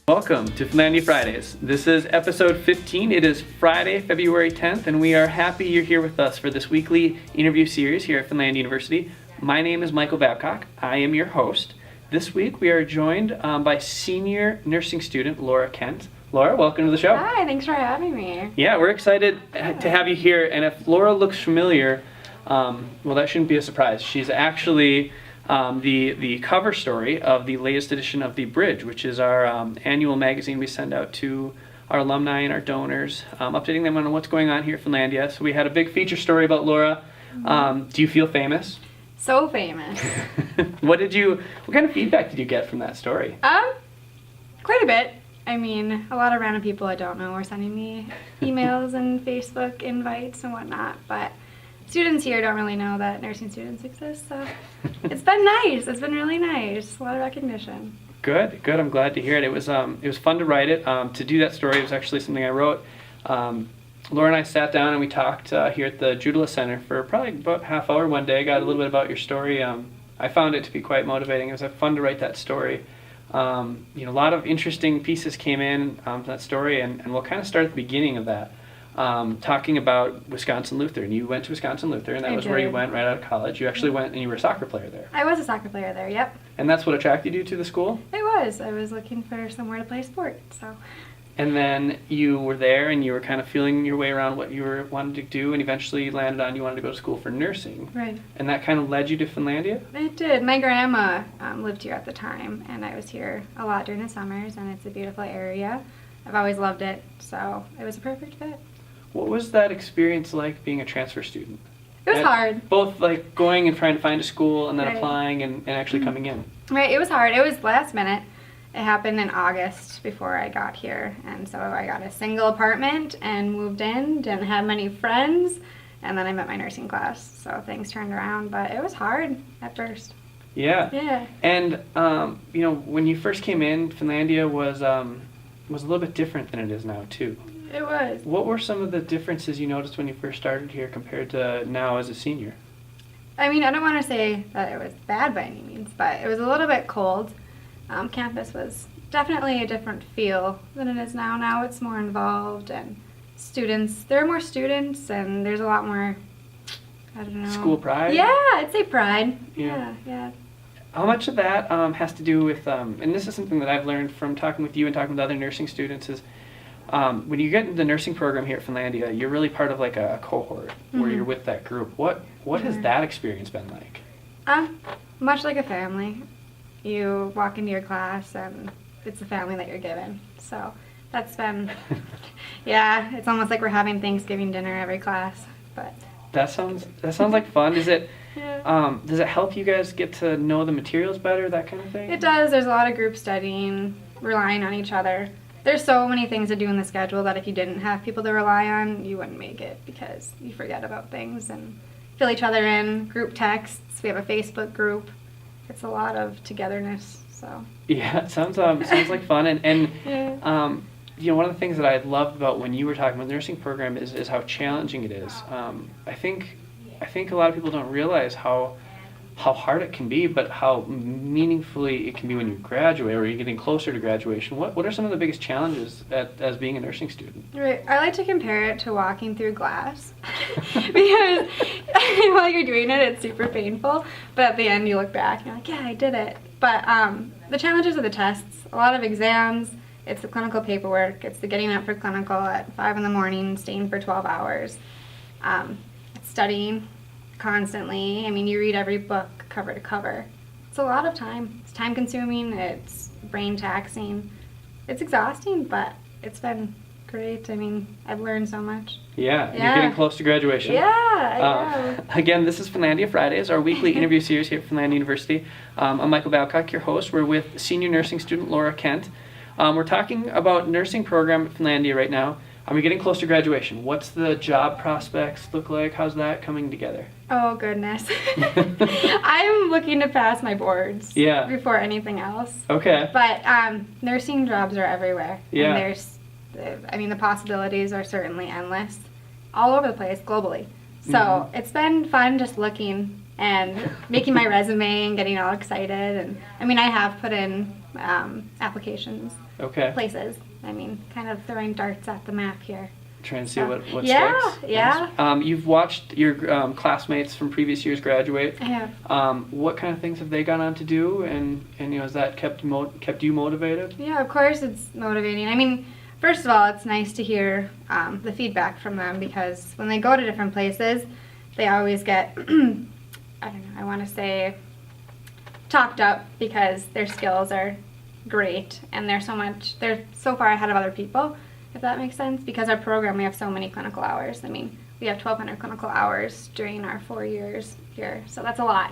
Welcome to Finlandia Fridays. This is episode 15. It is Friday, February 10th, and we are happy you're here with us for this weekly interview series here at Finlandia University. My name is Michael Babcock. I am your host. This week we are joined by senior nursing student Laura Kent. Laura, welcome to the show. Hi, thanks for having me. Yeah, we're excited to have you here, and if Laura looks familiar, well, that shouldn't be a surprise. She's actually the cover story of the latest edition of The Bridge, which is our annual magazine we send out to our alumni and our donors, updating them on what's going on here at Finlandia. So we had a big feature story about Laura. Do you feel famous? So famous. What kind of feedback did you get from that story? Quite a bit. I mean, a lot of random people I don't know were sending me emails and Facebook invites and whatnot, but students here don't really know that nursing students exist, so it's been nice. It's been really nice. A lot of recognition. Good. I'm glad to hear it. It was fun to write it. To do that story, it was actually something I wrote. Laura and I sat down and we talked here at the Judula Center for probably about half hour one day. Got a little bit about your story. I found it to be quite motivating. It was fun to write that story. A lot of interesting pieces came in to that story, and we'll kind of start at the beginning of that. Talking about Wisconsin Lutheran. You went to Wisconsin Lutheran. That was where you went right out of college. You actually went and you were a soccer player there. I was a soccer player there, yep. And that's what attracted you to the school? It was. I was looking for somewhere to play sport, so. And then you were there and you were kind of feeling your way around what you wanted to do, and eventually landed on you wanted to go to school for nursing. Right. And that kind of led you to Finlandia? It did. My grandma lived here at the time, and I was here a lot during the summers, and it's a beautiful area. I've always loved it, so it was a perfect fit. What was that experience like being a transfer student? It was hard. Both like going and trying to find a school and then Right. applying and actually coming in. Right, it was hard. It was last minute. It happened in August before I got here, and so I got a single apartment and moved in, didn't have many friends, and then I met my nursing class, so things turned around, but it was hard at first. Yeah. Yeah. And, when you first came in, Finlandia was a little bit different than it is now, too. It was. What were some of the differences you noticed when you first started here compared to now as a senior? I mean, I don't want to say that it was bad by any means, but it was a little bit cold. Campus was definitely a different feel than it is now. Now it's more involved, and there are more students, and there's a lot more, I don't know. School pride? Yeah, I'd say pride. Yeah. Yeah. How much of that has to do with, and this is something that I've learned from talking with you and talking with other nursing students, is when you get into the nursing program here at Finlandia, you're really part of like a cohort where you're with that group. What has that experience been like? Much like a family. You walk into your class and it's a family that you're given. So that's been, yeah, it's almost like we're having Thanksgiving dinner every class. But that sounds like fun. Is it? Yeah. Does it help you guys get to know the materials better, that kind of thing? It does. There's a lot of group studying, relying on each other. There's so many things to do in the schedule that if you didn't have people to rely on, you wouldn't make it because you forget about things and fill each other in. Group texts. We have a Facebook group. It's a lot of togetherness. So. Yeah, it sounds like fun, and Yeah. one of the things that I loved about when you were talking about the nursing program is how challenging it is. I think a lot of people don't realize how hard it can be, but how meaningfully it can be when you graduate or you're getting closer to graduation. What are some of the biggest challenges as being a nursing student? Right. I like to compare it to walking through glass because while you're doing it, it's super painful, but at the end you look back and you're like, yeah, I did it. But the challenges are the tests, a lot of exams, it's the clinical paperwork, it's the getting up for clinical at 5 in the morning, staying for 12 hours, it's studying constantly. I mean, you read every book cover to cover. It's a lot of time. It's time consuming, it's brain taxing. It's exhausting, but it's been great. I mean, I've learned so much. Yeah. You're getting close to graduation. Yeah, I know. Again, this is Finlandia Fridays, our weekly interview series here at Finlandia University. I'm Michael Babcock, your host. We're with senior nursing student Laura Kent. We're talking about nursing program at Finlandia right now. We're getting close to graduation. What's the job prospects look like? How's that coming together? Oh, goodness. I'm looking to pass my boards before anything else. Okay. But nursing jobs are everywhere. Yeah. And the possibilities are certainly endless all over the place globally. So it's been fun just looking and making my resume and getting all excited. And I mean, I have put in applications. Okay. places. I mean, kind of throwing darts at the map here. Trying to see So, what yeah, sticks. yeah. Nice. You've watched your classmates from previous years graduate. I have. What kind of things have they gone on to do, and has that kept you motivated? Yeah, of course it's motivating. I mean, first of all, it's nice to hear the feedback from them, because when they go to different places, they always get, I don't know, I want to say talked up because their skills are great and they're so far ahead of other people, if that makes sense, because our program, we have so many clinical hours. I mean, we have 1,200 clinical hours during our 4 years here, so that's a lot.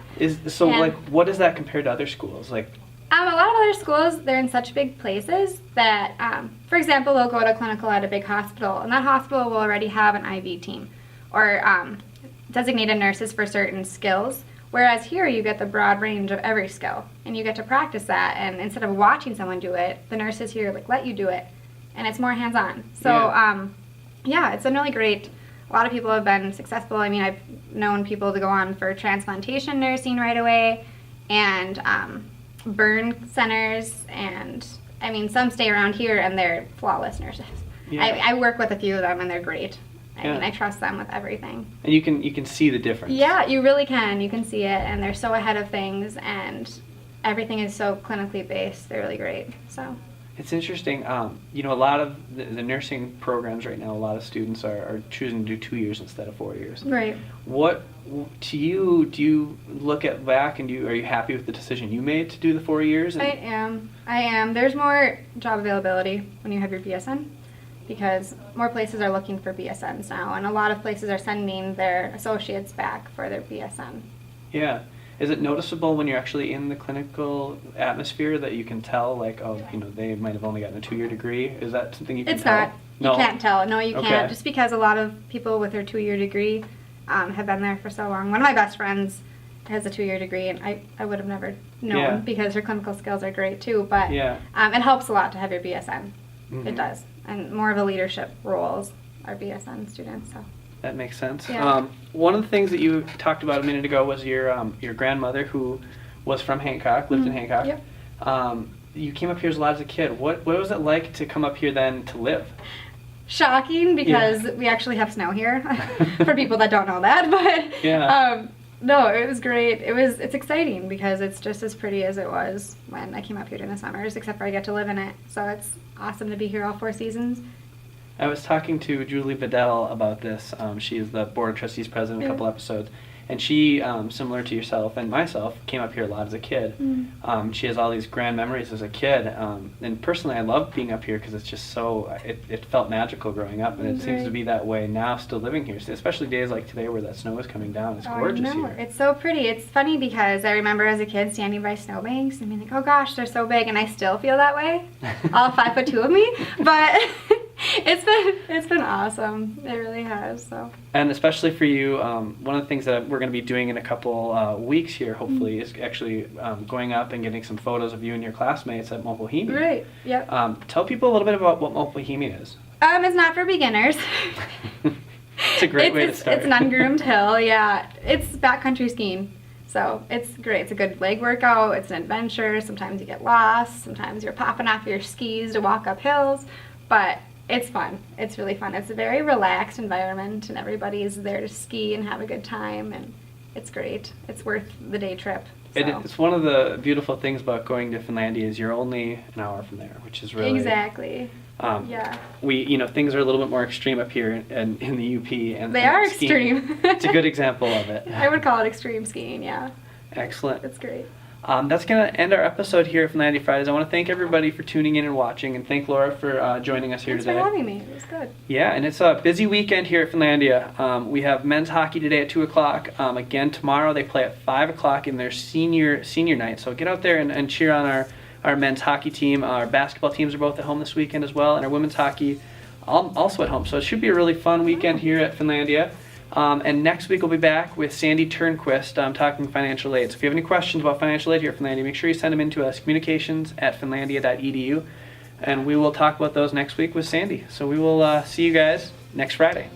What does that compare to other schools? Like, a lot of other schools, they're in such big places that, for example, they'll go to clinical at a big hospital, and that hospital will already have an IV team or designated nurses for certain skills. Whereas here, you get the broad range of every skill, and you get to practice that. And instead of watching someone do it, the nurses here let you do it, and it's more hands-on. So, yeah, it's been really great. A lot of people have been successful. I mean, I've known people to go on for transplantation nursing right away, and burn centers, and I mean, some stay around here and they're flawless nurses. Yeah. I work with a few of them and they're great. I mean, I trust them with everything. And you can see the difference. Yeah, you really can. You can see it, and they're so ahead of things, and everything is so clinically based. They're really great. So it's interesting. A lot of the nursing programs right now, a lot of students are choosing to do 2 years instead of 4 years. Right. What do you look at back, and are you happy with the decision you made to do the 4 years? I am. There's more job availability when you have your BSN, because more places are looking for BSNs now, and a lot of places are sending their associates back for their BSN. Yeah. Is it noticeable when you're actually in the clinical atmosphere that you can tell, they might have only gotten a 2-year degree? Is that something you can tell? It's not. No. You can't tell. No, you can't. Just because a lot of people with their 2-year degree have been there for so long. One of my best friends has a 2-year degree, and I would have never known because her clinical skills are great too. But it helps a lot to have your BSN. Mm-hmm. It does. And more of a leadership roles are BSN students. So. That makes sense. Yeah. One of the things that you talked about a minute ago was your grandmother, who was from Hancock, lived in Hancock. Yep. You came up here as a kid. What was it like to come up here then to live? Shocking, because we actually have snow here, for people that don't know that. But no, it was great. It's exciting because it's just as pretty as it was when I came up here during the summers, except for I get to live in it. So it's awesome to be here all 4 seasons. I was talking to Julie Vidal about this. She is the Board of Trustees president a couple episodes. And she, similar to yourself and myself, came up here a lot as a kid. She has all these grand memories as a kid. And personally, I love being up here because it's just it felt magical growing up. And it seems to be that way now, still living here. Especially days like today where that snow is coming down. It's gorgeous here. It's so pretty. It's funny because I remember as a kid standing by snowbanks and being like, oh gosh, they're so big. And I still feel that way. All 5'2" of me. But it's been awesome. It really has. So. And especially for you, one of the things that we're going to be doing in a couple weeks here, hopefully, is actually going up and getting some photos of you and your classmates at Mopohimi. Right. Yep. Tell people a little bit about what Mopohimi is. It's not for beginners. It's a great way to start. It's an ungroomed hill. Yeah. It's backcountry skiing. So it's great. It's a good leg workout. It's an adventure. Sometimes you get lost. Sometimes you're popping off your skis to walk up hills. But it's fun. It's really fun. It's a very relaxed environment, and everybody is there to ski and have a good time, and it's great. It's worth the day trip. So. It's one of the beautiful things about going to Finlandia is you're only an hour from there, which is really... Exactly. Things are a little bit more extreme up here in the UP. And they are skiing. extreme. It's a good example of it. I would call it extreme skiing, yeah. Excellent. It's great. That's going to end our episode here at Finlandia Fridays. I want to thank everybody for tuning in and watching, and thank Laura for joining us here today. Thanks for having me. It was good. Yeah, and it's a busy weekend here at Finlandia. We have men's hockey today at 2 o'clock. Again, tomorrow they play at 5 o'clock in their senior night. So get out there and cheer on our men's hockey team. Our basketball teams are both at home this weekend as well, and our women's hockey also at home. So it should be a really fun weekend here at Finlandia. And next week we'll be back with Sandy Turnquist talking financial aid. So if you have any questions about financial aid here at Finlandia, make sure you send them in to us, communications@finlandia.edu, and we will talk about those next week with Sandy. So we will see you guys next Friday.